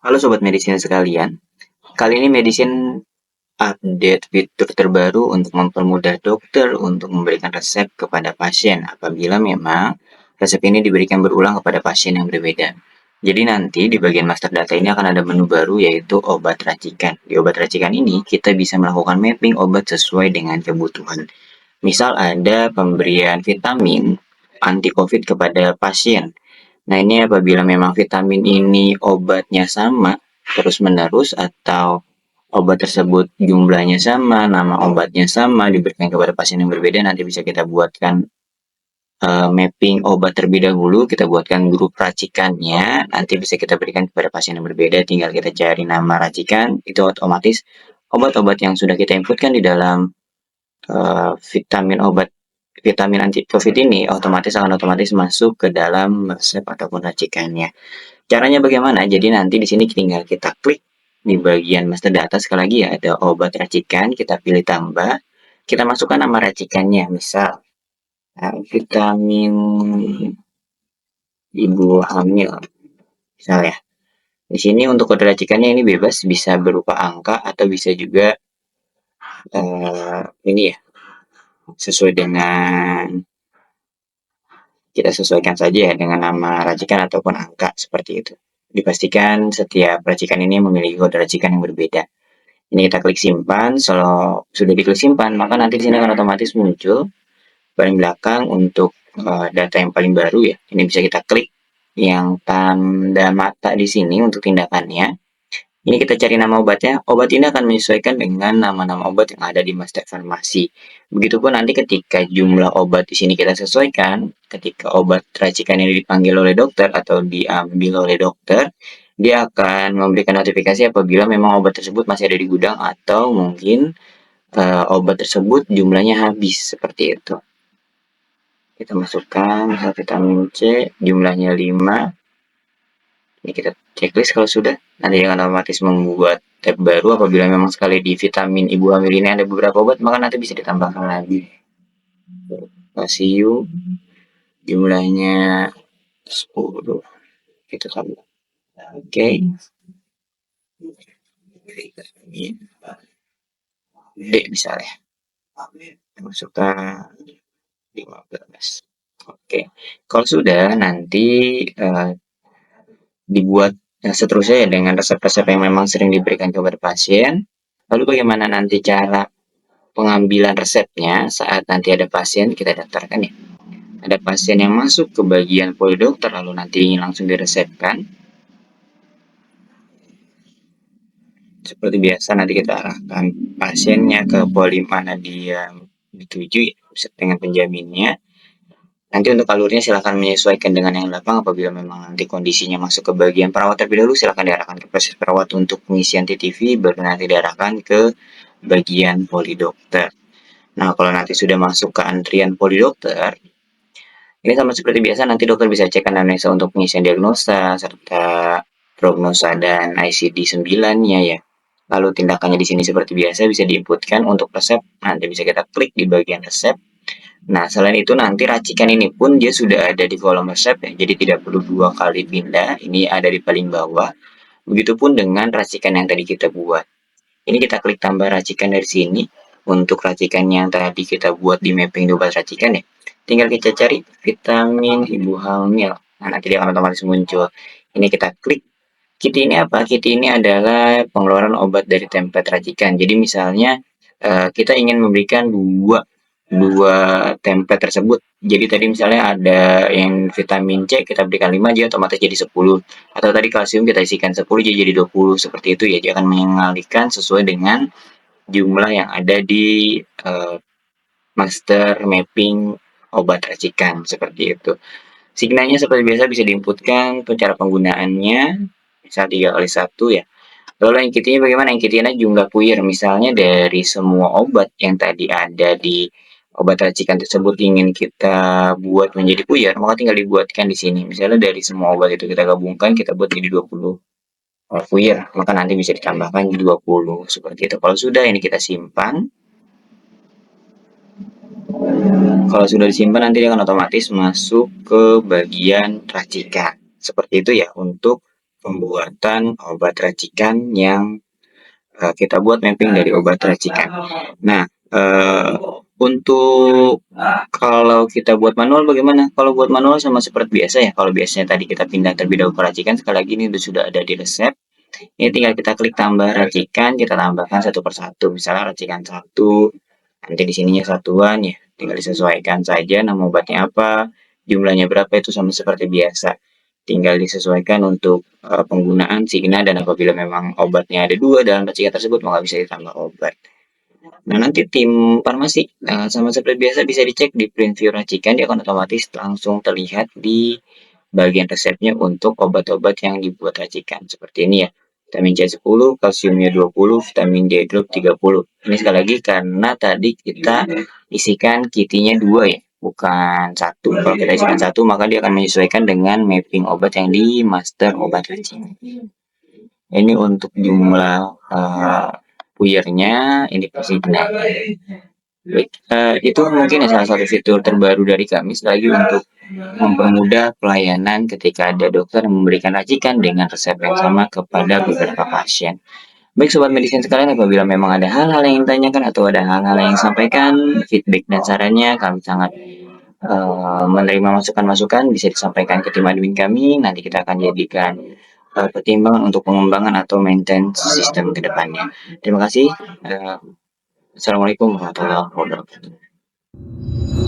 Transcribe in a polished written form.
Halo Sobat Medicine sekalian, kali ini Medicine update fitur terbaru untuk mempermudah dokter untuk memberikan resep kepada pasien apabila memang resep ini diberikan berulang kepada pasien yang berbeda. Jadi nanti di bagian master data ini akan ada menu baru yaitu obat racikan. Di obat racikan ini kita bisa melakukan mapping obat sesuai dengan kebutuhan. Misal ada pemberian vitamin anti-COVID kepada pasien. Nah, ini apabila memang vitamin ini obatnya sama terus-menerus atau obat tersebut jumlahnya sama, nama obatnya sama, diberikan kepada pasien yang berbeda, nanti bisa kita buatkan mapping obat terlebih dahulu, kita buatkan grup racikannya, nanti bisa kita berikan kepada pasien yang berbeda, tinggal kita cari nama racikan, itu otomatis obat-obat yang sudah kita inputkan di dalam vitamin anti COVID ini otomatis masuk ke dalam resep ataupun racikannya. Caranya bagaimana? Jadi nanti di sini tinggal kita klik di bagian master data, sekali lagi ya, ada obat racikan, kita pilih tambah, kita masukkan nama racikannya, misal vitamin ibu hamil, misal ya. Di sini untuk kode racikannya ini bebas, bisa berupa angka atau bisa juga ini ya, sesuai dengan kita sesuaikan saja ya dengan nama racikan ataupun angka seperti itu. Dipastikan setiap racikan ini memiliki kode racikan yang berbeda. Ini kita klik simpan. Kalau sudah diklik simpan, maka nanti di sini akan otomatis muncul paling belakang untuk data yang paling baru ya. Ini bisa kita klik yang tanda mata di sini untuk tindakannya. Ini kita cari nama obatnya. Obat ini akan menyesuaikan dengan nama-nama obat yang ada di master farmasi. Begitupun nanti ketika jumlah obat di sini kita sesuaikan, ketika obat racikan ini dipanggil oleh dokter atau diambil oleh dokter, dia akan memberikan notifikasi apabila memang obat tersebut masih ada di gudang atau mungkin obat tersebut jumlahnya habis seperti itu. Kita masukkan misal vitamin C jumlahnya 5. Ini kita checklist kalau sudah. Nanti akan otomatis membuat tab baru apabila memang sekali di vitamin ibu hamil ini ada beberapa obat, maka nanti bisa ditambahkan lagi. Kalsium jumlahnya 10. Kita tambah. Oke. D misalnya. Masukkan 15. Oke. Kalau sudah nanti dibuat seterusnya ya dengan resep-resep yang memang sering diberikan kepada pasien. Lalu bagaimana nanti cara pengambilan resepnya saat nanti ada pasien kita daftarkan ya. Ada pasien yang masuk ke bagian polidokter lalu nanti langsung diresepkan. Seperti biasa nanti kita arahkan pasiennya ke poli mana dia dituju ya, dengan penjaminnya. Nanti untuk alurnya silahkan menyesuaikan dengan yang lapang. Apabila memang nanti kondisinya masuk ke bagian perawat terlebih dahulu, silahkan diarahkan ke proses perawat untuk pengisian TTV, baru nanti diarahkan ke bagian polidokter. Nah, kalau nanti sudah masuk ke antrian polidokter, ini sama seperti biasa, nanti dokter bisa cek anamnesa untuk pengisian diagnosa, serta prognosa dan ICD-9-nya ya. Lalu tindakannya di sini seperti biasa bisa diinputkan untuk resep, nanti bisa kita klik di bagian resep. Nah, selain itu nanti racikan ini pun dia sudah ada di kolom resep ya, jadi tidak perlu 2 kali pindah, ini ada di paling bawah. Begitupun dengan racikan yang tadi kita buat. Ini kita klik tambah racikan dari sini. Untuk racikan yang tadi kita buat di mapping 12 racikan ya, tinggal kita cari vitamin ibu hamil. Nah, nanti dia akan otomatis muncul. Ini kita klik. Kit ini apa? Kit ini adalah pengeluaran obat dari template racikan. Jadi misalnya kita ingin memberikan dua template tersebut. Jadi tadi misalnya ada yang vitamin C kita berikan 5, dia otomatis jadi 10. Atau tadi kalsium kita isikan 10 jadi 20. Seperti itu ya. Dia akan mengalihkan sesuai dengan jumlah yang ada di master mapping obat racikan seperti itu. Signalnya seperti biasa bisa diinputkan untuk cara penggunaannya, misal 3x1 ya. Lalu yang ketiga bagaimana? Yang ketiga jumlah puyer. Misalnya dari semua obat yang tadi ada di obat racikan tersebut ingin kita buat menjadi puyer, maka tinggal dibuatkan di sini. Misalnya dari semua obat itu kita gabungkan, kita buat jadi 20 puyer, maka nanti bisa ditambahkan jadi 20 seperti itu. Kalau sudah ini kita simpan. Kalau sudah disimpan nanti dia akan otomatis masuk ke bagian racikan. Seperti itu ya untuk pembuatan obat racikan yang kita buat mapping dari obat racikan. Nah, untuk kalau kita buat manual bagaimana? Kalau buat manual sama seperti biasa ya. Kalau biasanya tadi kita pindah terlebih dahulu ke racikan, sekali lagi ini sudah ada di resep. Ini tinggal kita klik tambah racikan, kita tambahkan satu persatu. Misalnya racikan satu, nanti di sininya satuan ya. Tinggal disesuaikan saja nama obatnya apa, jumlahnya berapa itu sama seperti biasa. Tinggal disesuaikan untuk penggunaan signa dan apabila memang obatnya ada dua dalam racikan tersebut maka bisa ditambah obat. Nah, nanti tim farmasi sama seperti biasa bisa dicek di print view racikan, dia akan otomatis langsung terlihat di bagian resepnya untuk obat-obat yang dibuat racikan. Seperti ini ya, vitamin C 10, kalsiumnya 20, vitamin D group 30. Ini sekali lagi karena tadi kita isikan kitinya 2 ya, bukan satu. Kalau kita isikan satu maka dia akan menyesuaikan dengan mapping obat yang di master obat racikan. Ini untuk jumlah puyernya, ini pastinya. Baik, itu mungkin ya salah satu fitur terbaru dari kami lagi untuk mempermudah pelayanan ketika ada dokter yang memberikan racikan dengan resep yang sama kepada beberapa pasien. Baik sobat medicine sekalian, apabila memang ada hal-hal yang ingin ditanyakan atau ada hal-hal yang ingin sampaikan, feedback dan sarannya kami sangat menerima masukan-masukan bisa disampaikan ke tim admin kami. Nanti kita akan jadikan pertimbangan untuk pengembangan atau maintenance sistem ke depannya. Terima kasih. Assalamualaikum warahmatullahi wabarakatuh.